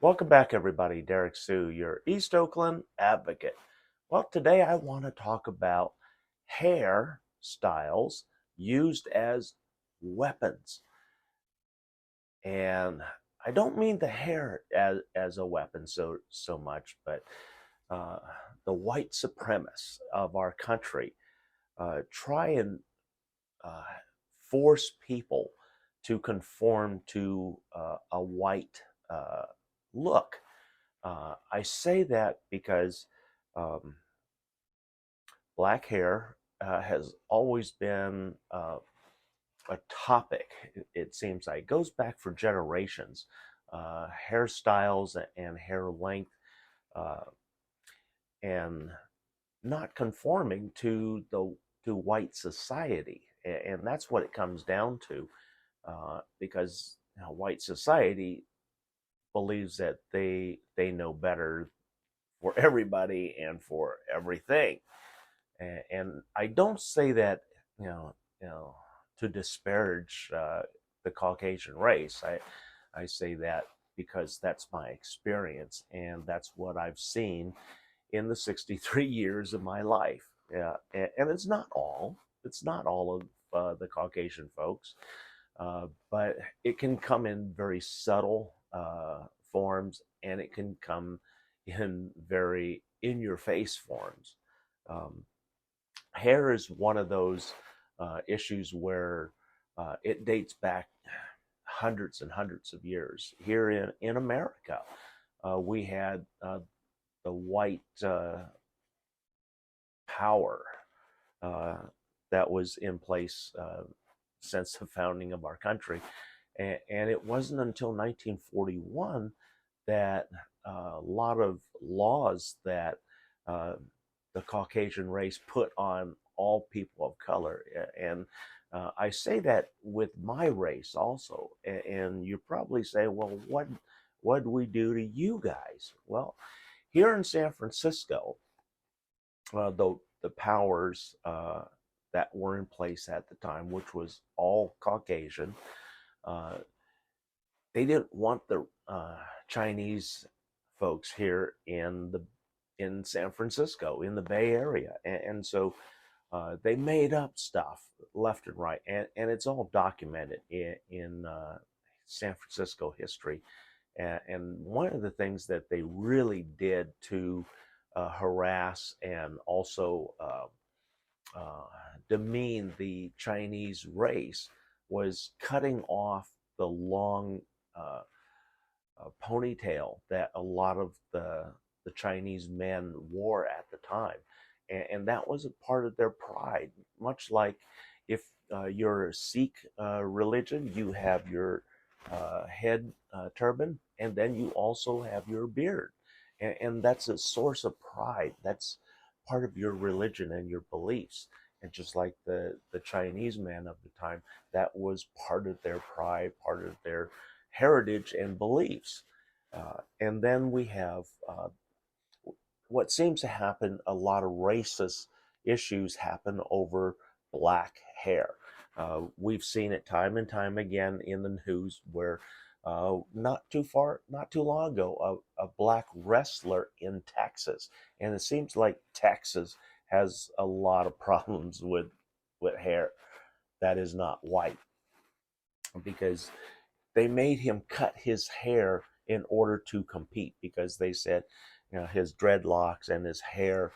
Welcome back, everybody. Derrick Sue, your East Oakland advocate. Well, today I want to talk about hair styles used as weapons. And I don't mean the hair as a weapon so much, but uh, the white supremacists of our country try and uh, force people to conform to a white look. I say that because um, black hair has always been a topic. It seems like it goes back for generations. Hairstyles and hair length, uh, and not conforming to white society, and that's what it comes down to. Because white society believes that they know better for everybody and for everything. And I don't say that you know to disparage the Caucasian race. I say that because that's my experience and that's what I've seen in the 63 years of my life. Yeah, and it's not all of the Caucasian folks, but it can come in very subtle forms, and it can come in very in your face forms. Um, Hair is one of those issues where it dates back hundreds and hundreds of years. Here in America, we had the white power uh, that was in place since the founding of our country. And it wasn't until 1941 that a lot of laws that uh, the Caucasian race put on all people of color. And I say that with my race also. And you probably say, well, what do we do to you guys? Well, here in San Francisco, the powers that were in place at the time, which was all Caucasian, uh, they didn't want the Chinese folks here in San Francisco, in the Bay Area, and so they made up stuff left and right, and it's all documented in San Francisco history. And one of the things that they really did to harass and also uh, demean the Chinese race was cutting off the long uh, ponytail that a lot of the Chinese men wore at the time, and that was a part of their pride. Much like if you're a Sikh religion, you have your head turban, and then you also have your beard, and that's a source of pride. That's part of your religion and your beliefs. And just like the Chinese man of the time, that was part of their pride, part of their heritage and beliefs. And then we have what seems to happen, a lot of racist issues happen over black hair. We've seen it time and time again in the news where not too long ago, a black wrestler in Texas, and it seems like Texas has a lot of problems with hair that is not white, because they made him cut his hair in order to compete, because they said, his dreadlocks and his hair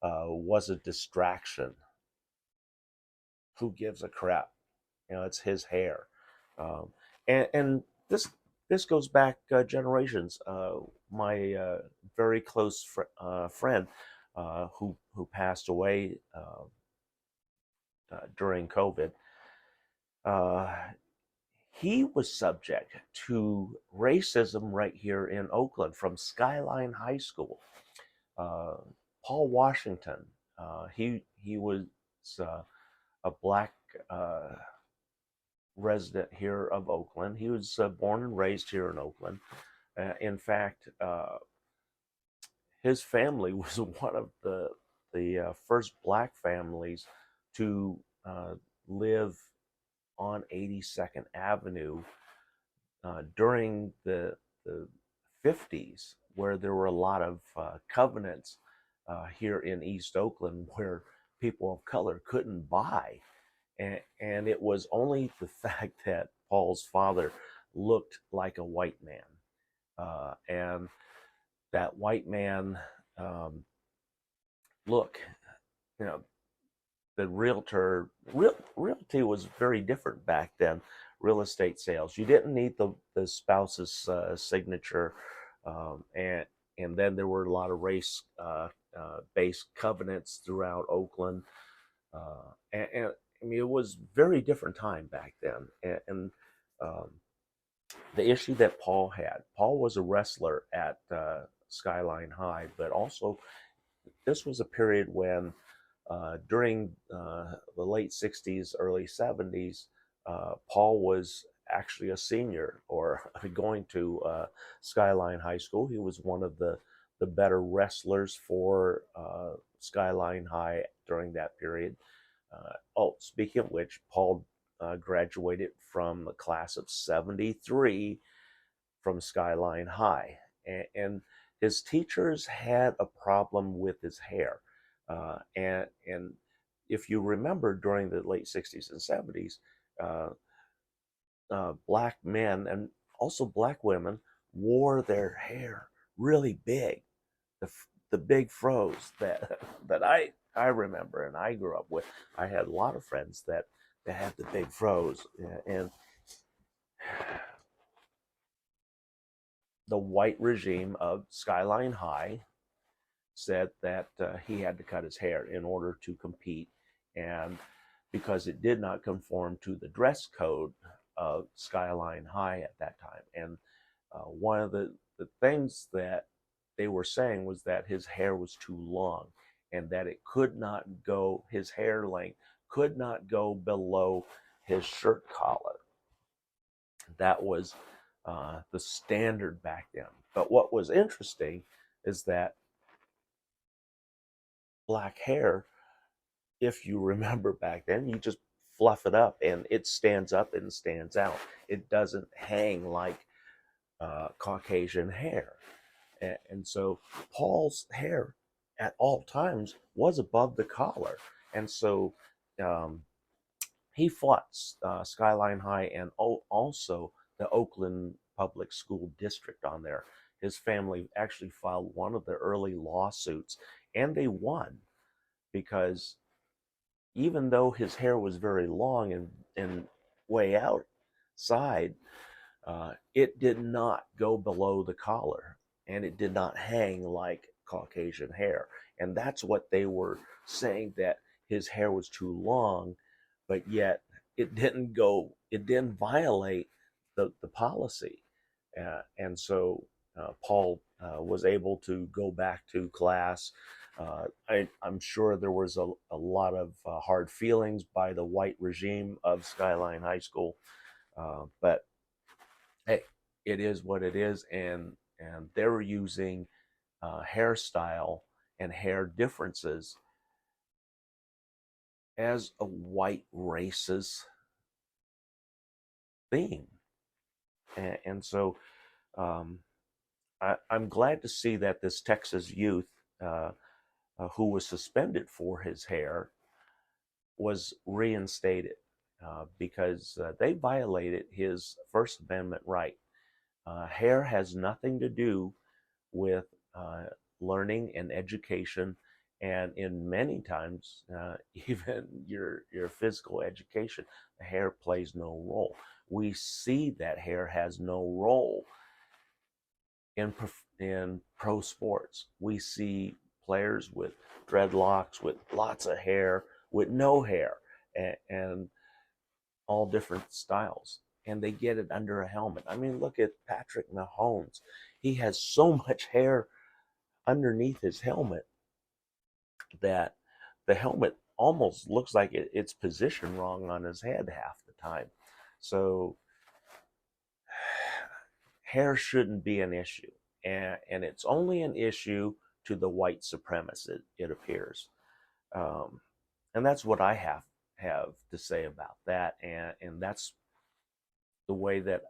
was a distraction. Who gives a crap? It's his hair. um, and this goes back generations. My very close friend who passed away during COVID, uh, he was subject to racism right here in Oakland from Skyline High School. Uh, Paul Washington, he was uh, a black uh, resident here of Oakland. He was born and raised here in Oakland. In fact, his family was one of the first black families to live on 82nd Avenue during the 50s, where there were a lot of covenants here in East Oakland where people of color couldn't buy. And it was only the fact that Paul's father looked like a white man. And that white man um, look, you know, the realty was very different back then. Real estate sales, you didn't need the spouse's signature, and then there were a lot of race based covenants throughout Oakland, and I mean it was very different time back then, and um, the issue that Paul was a wrestler at Skyline High, but also this was a period when during the late 60s, early 70s, Paul was actually a senior or going to Skyline High School. He was one of the better wrestlers for Skyline High during that period. Speaking of which, Paul graduated from the class of 73 from Skyline High. And his teachers had a problem with his hair. And if you remember during the late 60s and 70s, uh, black men and also black women wore their hair really big, the big fros that that I remember and I grew up with. I had a lot of friends that had the big fros, and the white regime of Skyline High said that he had to cut his hair in order to compete, and because it did not conform to the dress code of Skyline High at that time. And one of the things that they were saying was that his hair was too long and that it could not go, his hair length could not go below his shirt collar. That was the standard back then. But what was interesting is that black hair, if you remember back then, you just fluff it up and it stands up and stands out. It doesn't hang like Caucasian hair. And so Paul's hair at all times was above the collar. And so um, he fought Skyline High and also the Oakland Public School District on there. His family actually filed one of the early lawsuits, and they won because even though his hair was very long and way outside, it did not go below the collar and it did not hang like Caucasian hair. And that's what they were saying, that his hair was too long, but yet it didn't violate the policy. And so Paul was able to go back to class. I'm sure there was a lot of hard feelings by the white regime of Skyline High School, but hey, it is what it is, and they're using hairstyle and hair differences as a white racist theme, and so um, I'm glad to see that this Texas youth who was suspended for his hair was reinstated because they violated his First Amendment right. Hair has nothing to do with learning and education, and in many times, even your physical education, the hair plays no role. We see that hair has no role in pro sports. We see players with dreadlocks, with lots of hair, with no hair, and all different styles. And they get it under a helmet. I mean, look at Patrick Mahomes. He has so much hair underneath his helmet that the helmet almost looks like it's positioned wrong on his head half the time. So hair shouldn't be an issue. And it's only an issue to the white supremacists, it appears. Um, and that's what I have to say about that. And that's the way that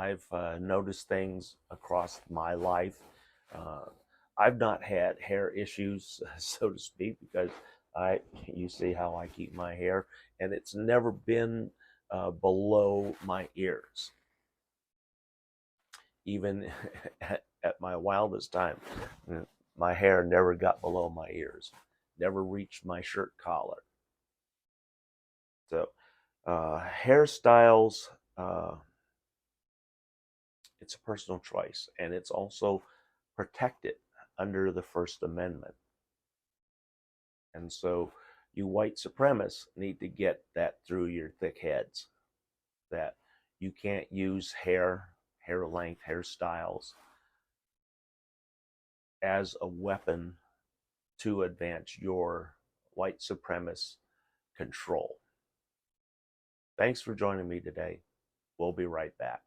I've noticed things across my life. Uh, I've not had hair issues, so to speak, because you see how I keep my hair, and it's never been below my ears. Even at my wildest time, my hair never got below my ears, never reached my shirt collar. So, hairstyles, uh, it's a personal choice, and it's also protected under the First Amendment. And so, you white supremacists need to get that through your thick heads that you can't use hair length, hairstyles as a weapon to advance your white supremacist control. Thanks for joining me today. We'll be right back.